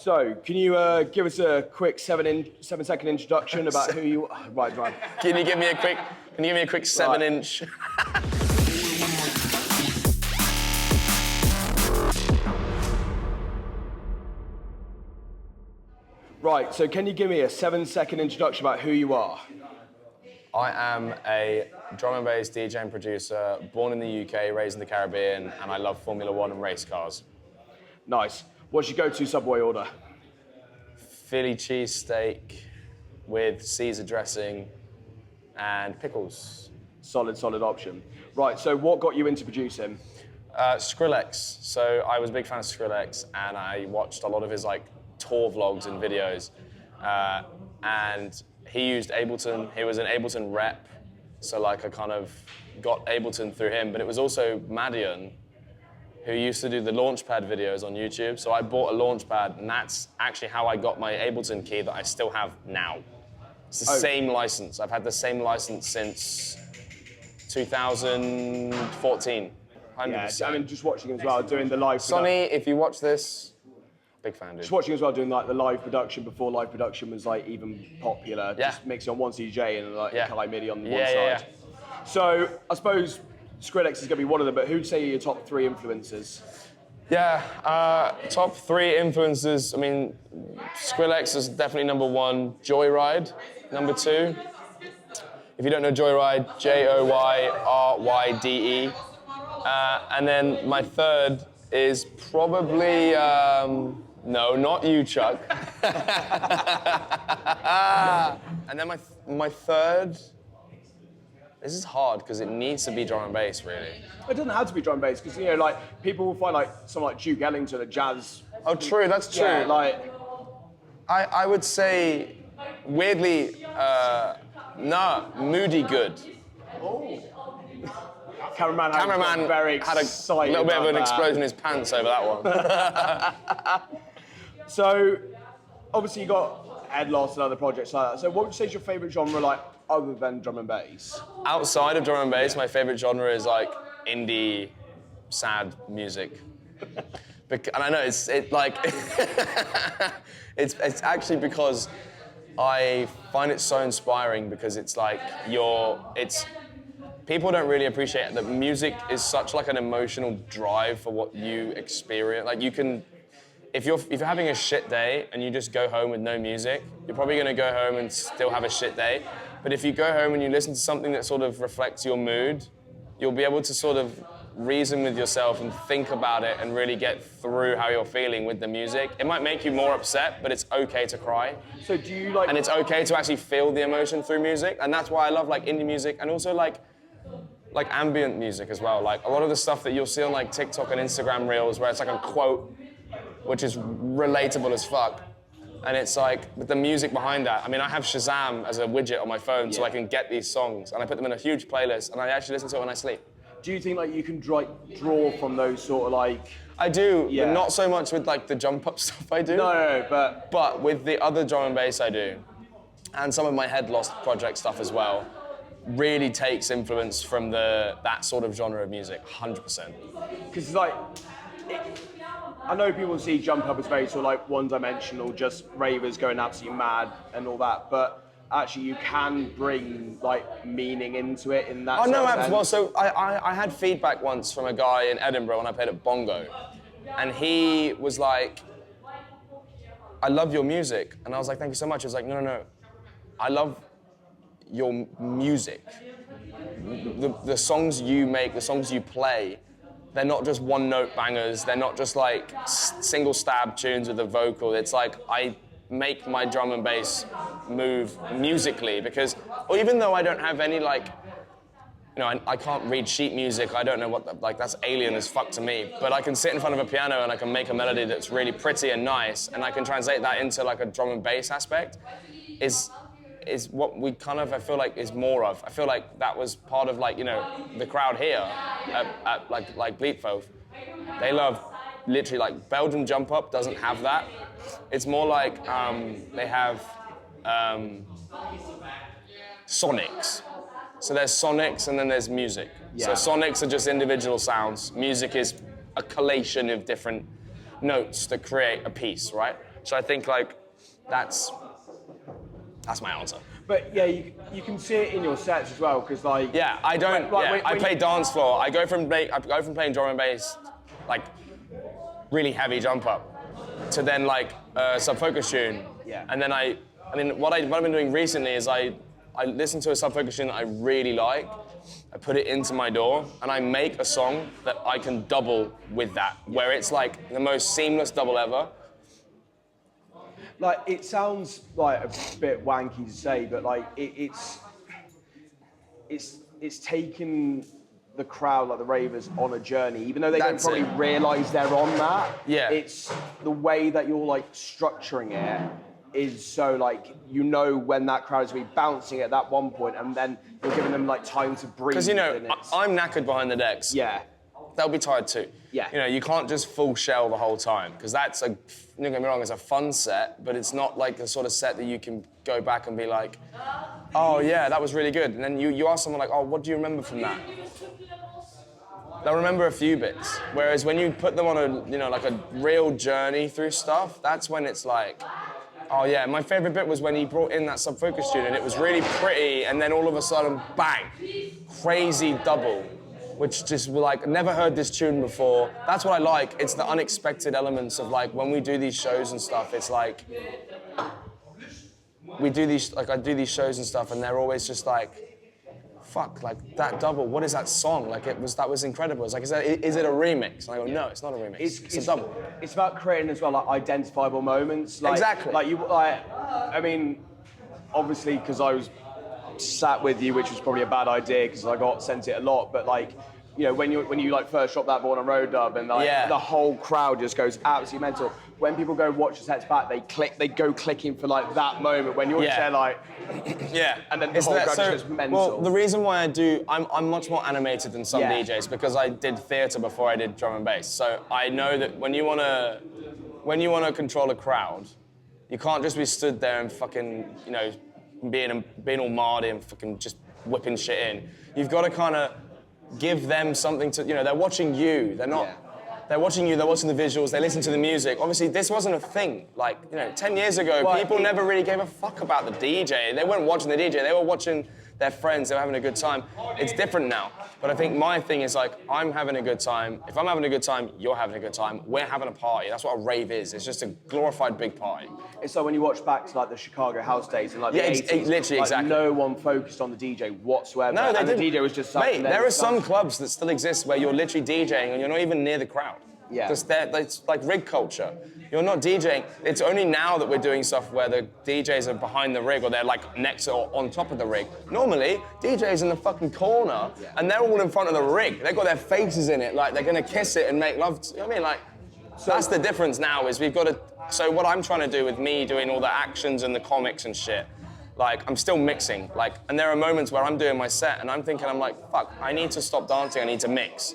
So, can you give us a quick 7-second introduction about who you are? Right. Can you give me a quick 7-inch? Right, so can you give me a 7-second introduction about who you are? I am a drum and bass DJ and producer, born in the UK, raised in the Caribbean, and I love Formula 1 and race cars. Nice. What's your go-to Subway order? Philly cheesesteak with Caesar dressing and pickles. Solid option. Right, so what got you into producing? Skrillex. So I was a big fan of Skrillex, and I watched a lot of his tour vlogs and videos. And he used Ableton. He was an Ableton rep, so I kind of got Ableton through him. But it was also Madian, who used to do the Launchpad videos on YouTube. So I bought a Launchpad, and that's actually how I got my Ableton key that I still have now. It's the same license. I've had the same license since 2014. 100%. Yeah, I mean, just watching as well, doing the live. Sonny, if you watch this, big fan, dude. Just watching as well, doing the live production before live production was even popular. Yeah. Just mixing on one CJ and Kali MIDI on one side. Yeah. So I suppose Skrillex is going to be one of them, but who'd say are your top 3 influences? Yeah, top 3 influences. I mean, Skrillex is definitely number 1. Joyride, number 2. If you don't know Joyride, Joyryde. And then my third is probably, no, not you, Chuck. And then my third, this is hard because it needs to be drum and bass, really. It doesn't have to be drum and bass because people will find someone like Duke Ellington, a jazz. Oh, true, that's true. Yeah, I would say, weirdly, Moody Good. Oh. Cameraman had a little bit of an explosion in his pants over that one. So, obviously you got Head Loss and other projects like that. So what would you say is your favourite genre, other than drum and bass? Outside of drum and bass, my favourite genre is indie, sad music. And I know it's actually because I find it so inspiring because it's people don't really appreciate it, that music is such an emotional drive for what you experience. If you're having a shit day and you just go home with no music, you're probably gonna go home and still have a shit day. But if you go home and you listen to something that sort of reflects your mood, you'll be able to sort of reason with yourself and think about it and really get through how you're feeling with the music. It might make you more upset, but it's okay to cry. So do you And it's okay to actually feel the emotion through music, and that's why I love indie music and also ambient music as well. A lot of the stuff that you'll see on TikTok and Instagram reels where it's a quote, which is relatable as fuck. And it's with the music behind that. I mean, I have Shazam as a widget on my phone so I can get these songs, and I put them in a huge playlist, and I actually listen to it when I sleep. Do you think you can draw from those sort of I do, but not so much with the jump up stuff I do. No, But with the other drum and bass I do, and some of my Head Lost project stuff as well, really takes influence from that sort of genre of music, 100%. Because I know people see jump up as very sort of one-dimensional, just ravers going absolutely mad and all that, but actually you can bring meaning into it in that. Oh no, sense. well, so I had feedback once from a guy in Edinburgh when I played at Bongo, and he was like, "I love your music," and I was like, "Thank you so much." He was like, "No, I love your music. The songs you make, the songs you play, they're not just one-note bangers. They're not just single stab tunes with a vocal. It's I make my drum and bass move musically because, or even though I don't have any I can't read sheet music. I don't know what that's alien as fuck to me. But I can sit in front of a piano and I can make a melody that's really pretty and nice, and I can translate that into a drum and bass aspect. Is what we kind of, I feel is more of. I feel that was part of the crowd here at Bleetfoef. They love literally Belgium Jump Up doesn't have that. It's more they have sonics. So there's sonics and then there's music. Yeah. So sonics are just individual sounds. Music is a collation of different notes that create a piece, right? So I think like that's my answer. But yeah, you can see it in your sets as well, because like... Yeah, I don't, I play dance floor. I go from playing drum and bass, like really heavy jump up, to then like a sub-focus tune. Yeah. And then what I've been doing recently is I listen to a sub-focus tune that I really like, I put it into my DAW, and I make a song that I can double with that, where it's like the most seamless double ever. Like, it sounds like a bit wanky to say, but like it's taken the crowd, like the ravers, on a journey, even though they don't probably realise they're on that. Yeah. It's the way that you're like structuring it is so like, you know when that crowd is going to be bouncing at that one point, and then you're giving them like time to breathe. Because, you know, I'm knackered behind the decks. Yeah. They'll be tired too. Yeah. You know, you can't just full shell the whole time, because that's don't get me wrong, it's a fun set, but it's not like the sort of set that you can go back and be like, oh yeah, that was really good. And then you ask someone like, oh, what do you remember from that? They'll remember a few bits. Whereas when you put them on like a real journey through stuff, that's when it's like, oh yeah, my favorite bit was when he brought in that sub-focus tune and it was really pretty, and then all of a sudden, bang, crazy double, which just like, never heard this tune before. That's what I like. It's the unexpected elements of like, when we do these shows and stuff, it's like, I do these shows and stuff, and they're always just like, fuck, like that double, what is that song? Like that was incredible. It's like, is it a remix? And I go, no, it's not a remix. It's a double. It's about creating as well like identifiable moments. Like, exactly. I mean, obviously because I was sat with you, which was probably a bad idea because I got sent it a lot. But like, you know, when you like first drop that ball on Road Dub and like the whole crowd just goes absolutely mental. When people go watch the sets back, they go clicking for like that moment when you're just there like, and then the whole crowd just goes mental. Well, the reason why I'm much more animated than some DJs because I did theatre before I did drum and bass. So I know that when you wanna control a crowd, you can't just be stood there and fucking, you know, being all mardy and fucking just whipping shit in. You've got to kind of give them something to, you know, they're watching you. They're not. They're watching you, they're watching the visuals, they listen to the music. Obviously, this wasn't a thing. Like, you know, 10 years ago, people never really gave a fuck about the DJ. They weren't watching the DJ, they were watching their friends, they were having a good time. It's different now. But I think my thing is like, I'm having a good time. If I'm having a good time, you're having a good time. We're having a party. That's what a rave is. It's just a glorified big party. It's like when you watch back to like the Chicago house days and like the 80s, literally, like, exactly. No one focused on the DJ whatsoever. No, they didn't. The DJ was just mate, there are some clubs that still exist where you're literally DJing and you're not even near the crowd. Yeah. It's like rig culture. You're not DJing. It's only now that we're doing stuff where the DJs are behind the rig or they're like next or on top of the rig. Normally, DJs in the fucking corner and they're all in front of the rig. They've got their faces in it, like they're gonna kiss it and make love. You know what I mean? Like, so that's the difference now is we've got to, so what I'm trying to do with me doing all the actions and the comics and shit, like I'm still mixing. Like, and there are moments where I'm doing my set and I'm thinking, I'm like, fuck, I need to stop dancing, I need to mix.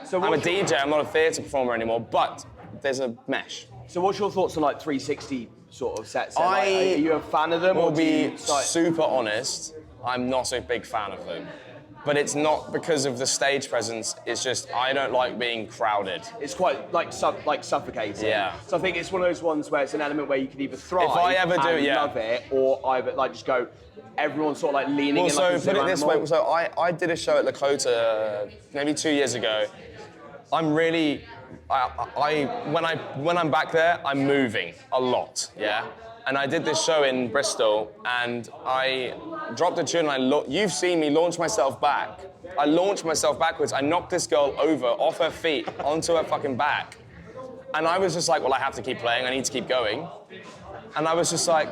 So I'm a DJ, I'm not a theatre performer anymore, but there's a mesh. So what's your thoughts on like 360 sort of sets? Are you a fan of them? Will be super honest, I'm not a big fan of them. But it's not because of the stage presence, it's just I don't like being crowded. It's quite like suffocating. Yeah. So I think it's one of those ones where it's an element where you can either thrive if I ever and love it, or either like just go, everyone's sort of like leaning in like a so put it this way, so I did a show at Lakota maybe 2 years ago. I'm really, when I'm back there, I'm moving a lot, yeah? And I did this show in Bristol, and I dropped a tune, and you've seen me launch myself back. I launched myself backwards. I knocked this girl over, off her feet, onto her fucking back. And I was just like, well, I have to keep playing, I need to keep going. And I was just like,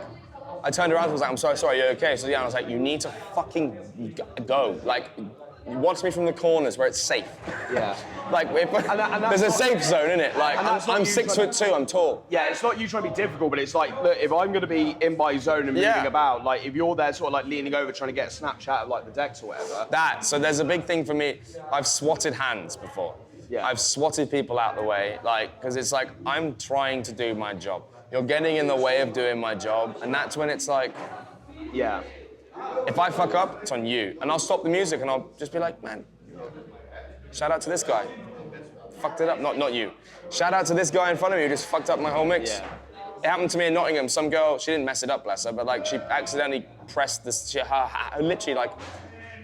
I turned around and was like, I'm sorry, you're okay? So yeah, I was like, you need to fucking go. Like, you watch me from the corners where it's safe. Yeah. Like, there's a safe zone, innit? Like, I'm 6'2", I'm tall. Yeah, it's not you trying to be difficult, but it's like, look, if I'm going to be in my zone and moving about, like, if you're there sort of like leaning over trying to get a Snapchat of like the decks or whatever. So there's a big thing for me. I've swatted hands before. Yeah. I've swatted people out the way, like, because it's like, I'm trying to do my job. You're getting in the way of doing my job, and that's when it's like, yeah. If I fuck up, it's on you. And I'll stop the music and I'll just be like, man, shout out to this guy. Fucked it up, not you. Shout out to this guy in front of me who just fucked up my whole mix. Yeah. It happened to me in Nottingham. Some girl, she didn't mess it up, bless her, but like she accidentally pressed this. Literally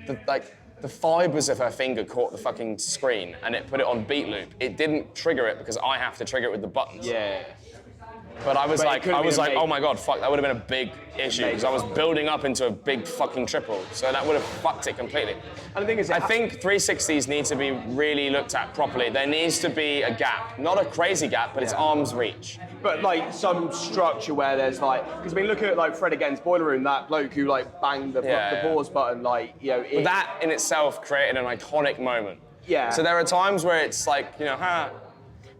the fibers of her finger caught the fucking screen and it put it on beat loop. It didn't trigger it because I have to trigger it with the buttons. Yeah. But I was like, oh oh my god, fuck, that would have been a big issue because I was building up into a big fucking triple. So that would have fucked it completely. And the thing is, I think 360s need to be really looked at properly. There needs to be a gap, not a crazy gap, but it's arm's reach. But like some structure where there's like, because I mean, look at like Fred Against Boiler Room, that bloke who like banged the pause button, like, you know. But that in itself created an iconic moment. Yeah. So there are times where it's like, you know,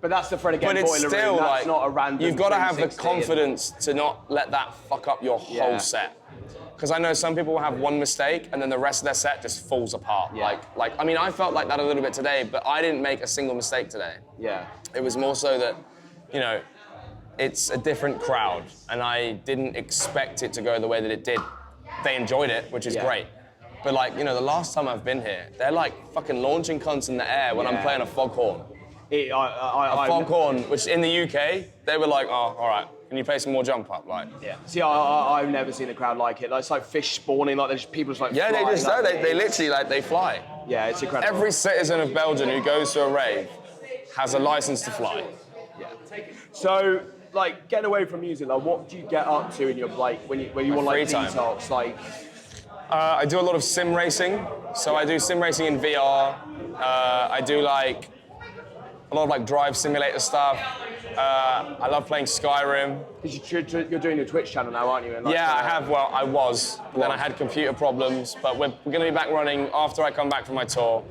But that's the Fred Against Boiler still Room, that's like, not a random. You've got to have the confidence to not let that fuck up your whole set. Because I know some people will have one mistake and then the rest of their set just falls apart. Yeah. Like I mean, I felt like that a little bit today, but I didn't make a single mistake today. Yeah. It was more so that, you know, it's a different crowd and I didn't expect it to go the way that it did. They enjoyed it, which is great. But like, you know, the last time I've been here, they're like fucking launching cunts in the air when I'm playing a foghorn. A foghorn, which in the UK, they were like, oh, all right, can you play some more jump up? Like, See, I've never seen a crowd like it. Like, it's like fish spawning, like there's people just like yeah, they just know, they literally like, they fly. Yeah, it's incredible. Every citizen of Belgium who goes to a rave has a license to fly. Yeah. So, like, getting away from music, like, what do you get up to in your, like, when you want, like, detox? Like, I do a lot of sim racing. So I do sim racing in VR. I do, like, a lot of, like, drive simulator stuff. I love playing Skyrim. Because you're doing your Twitch channel now, aren't you? And, like, Yeah, I have. Well, I was. But then I had computer problems. But we're going to be back running after I come back from my tour.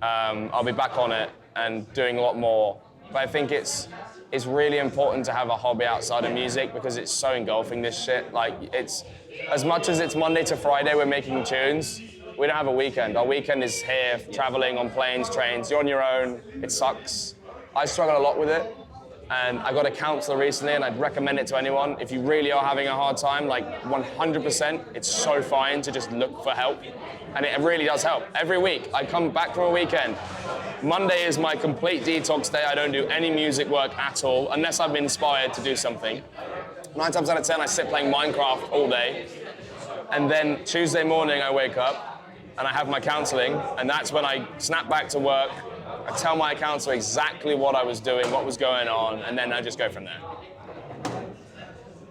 I'll be back on it and doing a lot more. But I think it's really important to have a hobby outside of music because it's so engulfing, this shit. Like, it's, as much as it's Monday to Friday, we're making tunes, we don't have a weekend. Our weekend is here, traveling on planes, trains. You're on your own, it sucks. I struggle a lot with it. And I got a counselor recently and I'd recommend it to anyone. If you really are having a hard time, like 100%, it's so fine to just look for help. And it really does help. Every week, I come back from a weekend. Monday is my complete detox day. I don't do any music work at all, unless I've been inspired to do something. 9 times out of 10, I sit playing Minecraft all day. And then Tuesday morning, I wake up and I have my counseling, and that's when I snap back to work. I tell my counselor exactly what I was doing, what was going on, and then I just go from there.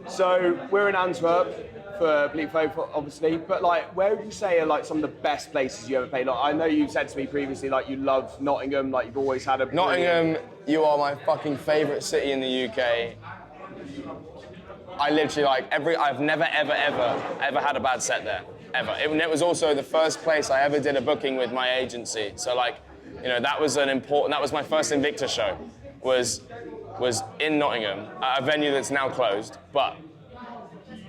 So we're in Antwerp for Bleetfoef, obviously, but like, where would you say are like some of the best places you ever played? Like, I know you said to me previously, like you love Nottingham, like you've always had a Nottingham, you are my fucking favourite city in the UK. I literally I've never ever had a bad set there, ever. It was also the first place I ever did a booking with my agency. So like, you know, that was my first Invicta show, was in Nottingham, at a venue that's now closed, but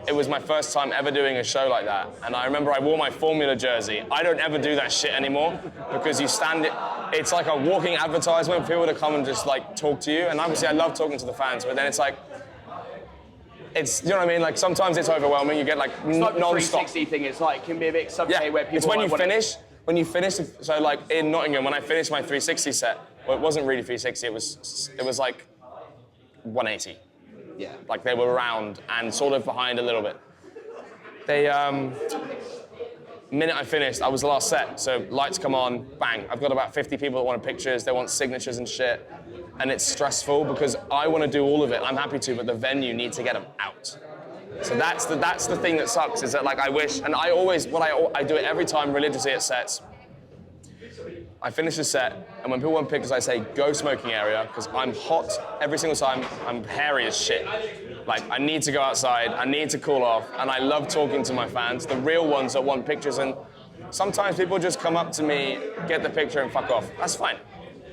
it was my first time ever doing a show like that. And I remember I wore my Formula jersey. I don't ever do that shit anymore because it's like a walking advertisement for people to come and just like talk to you. And obviously I love talking to the fans, but then it's like, you know what I mean? Like sometimes it's overwhelming. You get like non-stop. non-stop. 360 thing, it's like, can be a bit suffocating where people it's when you finish, so like in Nottingham, when I finished my 360 set, well, it wasn't really 360, it was like 180. Yeah. Like they were round and sort of behind a little bit. Minute I finished, I was the last set, so lights come on, bang. I've got about 50 people that want pictures, they want signatures and shit. And it's stressful because I want to do all of it, I'm happy to, but the venue needs to get them out. So that's the thing that sucks, is that like I wish, and I do it every time religiously at sets. I finish a set, and when people want pictures, I say, go smoking area, because I'm hot every single time, I'm hairy as shit. Like, I need to go outside, I need to cool off, and I love talking to my fans, the real ones that want pictures, and sometimes people just come up to me, get the picture, and fuck off. That's fine.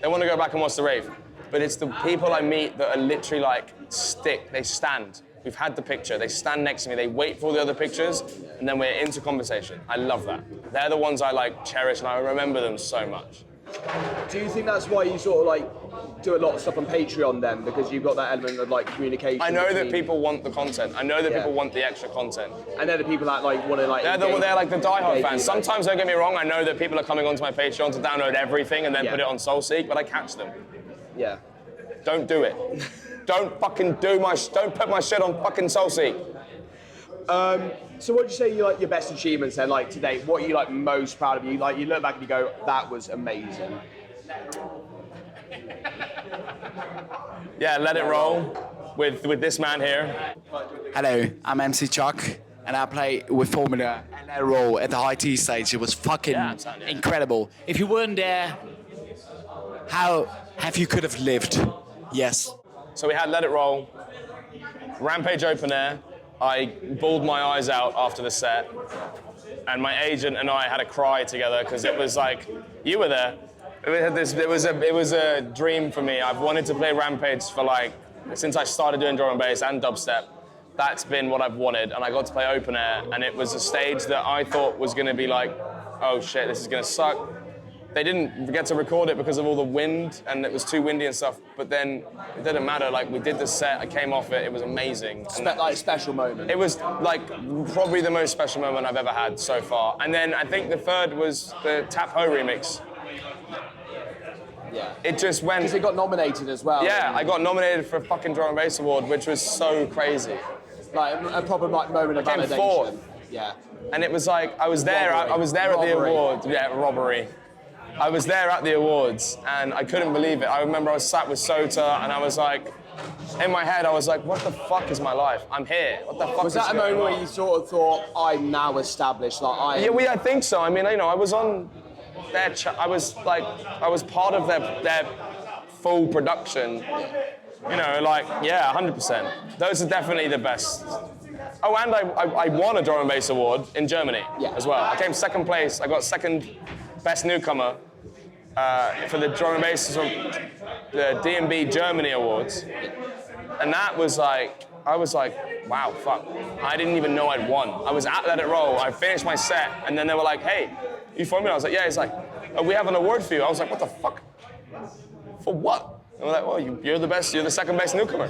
They want to go back and watch the rave. But it's the people I meet that are literally like, they stand. We've had the picture, they stand next to me, they wait for all the other pictures, and then we're into conversation. I love that. They're the ones I like cherish, and I remember them so much. Do you think that's why you sort of like do a lot of stuff on Patreon then? Because you've got that element of like communication? I know that people want the content. I know that people want the extra content. And they're the people that like want to like they're like the diehard fans. Sometimes, don't get me wrong, I know that people are coming onto my Patreon to download everything and then put it on SoulSeek, but I catch them. Yeah. Don't do it. Don't fucking don't put my shit on fucking Soul Seek. So what would you say you like your best achievements then, like today? What are you like most proud of? You like you look back and you go, that was amazing. Yeah, Let It Roll with this man here. Hello, I'm MC Chuck, and I play with Formula and Let It Roll at the High Tea stage. It was fucking incredible. If you weren't there, how have you could have lived? Yes. So we had Let It Roll, Rampage Open Air. I bawled my eyes out after the set, and my agent and I had a cry together because it was like, you were there. It was a dream for me. I've wanted to play Rampage for like, since I started doing drum and bass and dubstep. That's been what I've wanted, and I got to play open air, and it was a stage that I thought was gonna be like, oh shit, this is gonna suck. They didn't get to record it because of all the wind, and it was too windy and stuff, but then it didn't matter, like we did the set, I came off it was amazing. Like a special moment. It was like probably the most special moment I've ever had so far. And then I think the third was the Tap Ho remix. Yeah. It just went... Because it got nominated as well. Yeah, I got nominated for a fucking drum and bass award, which was so crazy. Like a proper like moment of validation. Fourth. Yeah. And it was like, I was there at the awards. Yeah, robbery. I was there at the awards, and I couldn't believe it. I remember I was sat with Sota, and I was like, in my head, I was like, what the fuck is my life? I'm here. What the fuck was that a moment where you sort of thought, I'm now established, like I am... Yeah, I think so. I mean, you know, I was on their... I was part of their full production. You know, like, yeah, 100%. Those are definitely the best. Oh, and I won a drum and bass award in Germany as well. I came second place. I got second best newcomer for the drum and bass, the DNB Germany Awards. And that was like, I was like, wow, fuck. I didn't even know I'd won. I was at Let It Roll. I finished my set, and then they were like, hey, you formula? I was like, yeah. It's like, oh, we have an award for you. I was like, what the fuck? For what? And we're like, well, you're the best. You're the second best newcomer.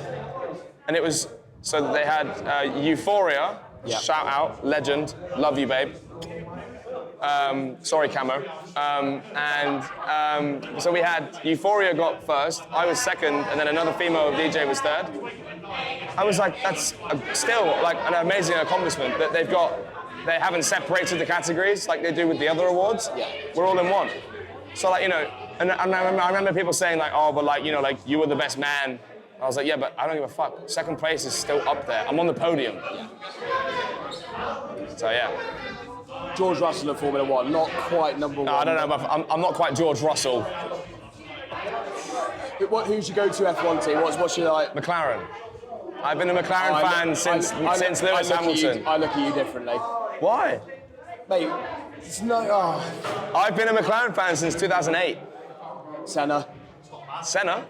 And it was, so they had Euphoria, shout out, legend, love you, babe. Sorry, Camo. So we had Euphoria got first, I was second, and then another female DJ was third. I was like, that's still like an amazing accomplishment that they haven't separated the categories like they do with the other awards. Yeah. We're all in one. So like, you know, and I remember people saying like, oh, but like, you know, like you were the best man. I was like, yeah, but I don't give a fuck. Second place is still up there. I'm on the podium. Yeah. So yeah. George Russell at Formula 1, not quite number one. No, I don't know, but I'm not quite George Russell. Who's your go-to F1 team? What's your like? McLaren. I've been a McLaren fan since Lewis Hamilton. I look at you differently. Why? Mate, it's no... Oh. I've been a McLaren fan since 2008. Senna?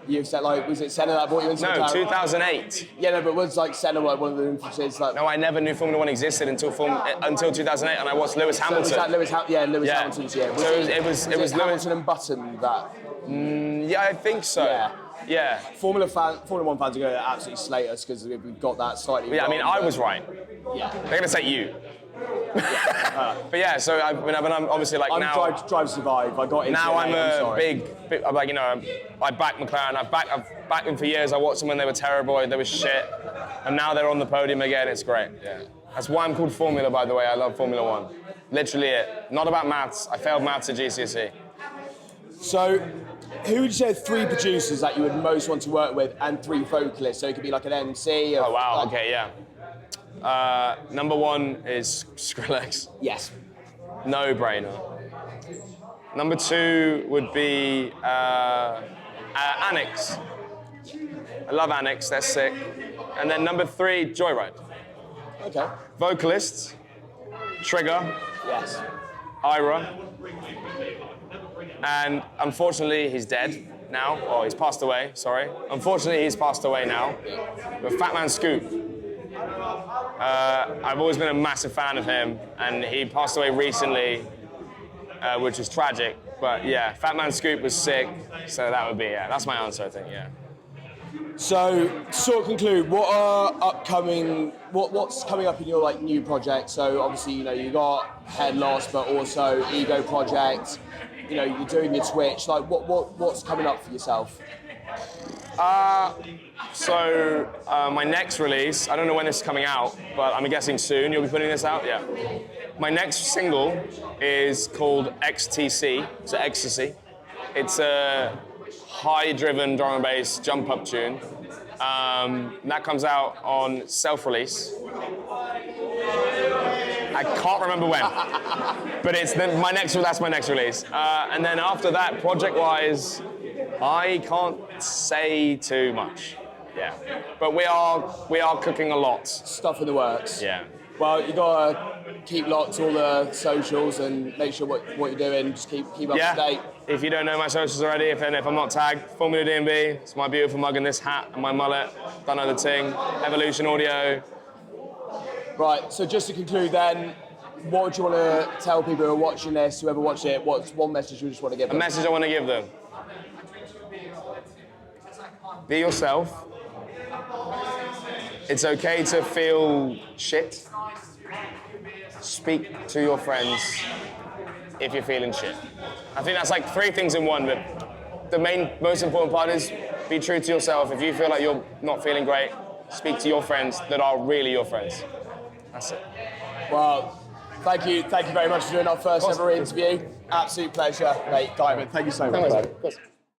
You've said like, was it Senna that brought you into No, McLaren? 2008. Yeah, no, but was like Senna like one of the influences? Like... No, I never knew Formula 1 existed until 2008, and I watched Lewis Hamilton. So was that Lewis Hamilton's year? It was Lewis Hamilton and Button that. Yeah, I think so. Yeah. Formula 1 fans are going to absolutely slate us because we've got that slightly. Yeah, wrong, I mean, I was right. Yeah. They're going to say you. But yeah, so I'm obviously like now. I'm Drive Survive. I got into now. I'm a big. I'm like, you know, I back McLaren. I've backed them for years. I watched them when they were terrible. They were shit, and now they're on the podium again. It's great. Yeah. That's why I'm called Formula, by the way. I love Formula 1. Literally it. Not about maths. I failed maths at GCSE. So, who would you say are 3 producers that you would most want to work with and 3 vocalists? So it could be like an MC. Oh wow. Okay. Yeah. Number 1 is Skrillex. Yes. No brainer. Number 2 would be Annex. I love Annex, they're sick. And then number 3, Joyride. Okay. Vocalists, Trigger. Yes. Ira. And unfortunately, he's dead now. Oh, he's passed away, sorry. Unfortunately, he's passed away now. But Fat Man Scoop. I've always been a massive fan of him, and he passed away recently, which is tragic. But yeah, Fat Man Scoop was sick, so that would be, that's my answer, I think, yeah. So, to sort of conclude, what are what's coming up in your like new project? So obviously, you know, you got Head Loss, but also Ego Project. You know, you're doing your Twitch. Like, what's coming up for yourself? So my next release, I don't know when this is coming out, but I'm guessing soon. You'll be putting this out, yeah. My next single is called XTC, so Ecstasy. It's a high-driven drum and bass jump-up tune. And that comes out on self-release. I can't remember when, but it's that's my next release. And then after that, project-wise, I can't say too much. Yeah, but we are cooking a lot. Stuff in the works. Yeah. Well, you gotta keep locked to all the socials and make sure what you're doing. Just keep up to date. If you don't know my socials already, if I'm not tagged, formula-dnb. It's my beautiful mug and this hat and my mullet. Don't know the ting. Evolution Audio. Right. So just to conclude, then, what would you want to tell people who are watching this, whoever watched it? What's one message you just want to give them? A message I want to give them. Be yourself. It's okay to feel shit. Speak to your friends if you're feeling shit. I think that's like 3 things in one, but the most important part is be true to yourself. If you feel like you're not feeling great, speak to your friends that are really your friends. That's it. Well, thank you very much for doing our first ever interview. Absolute pleasure, mate. Diamond, thank you so much. Of course.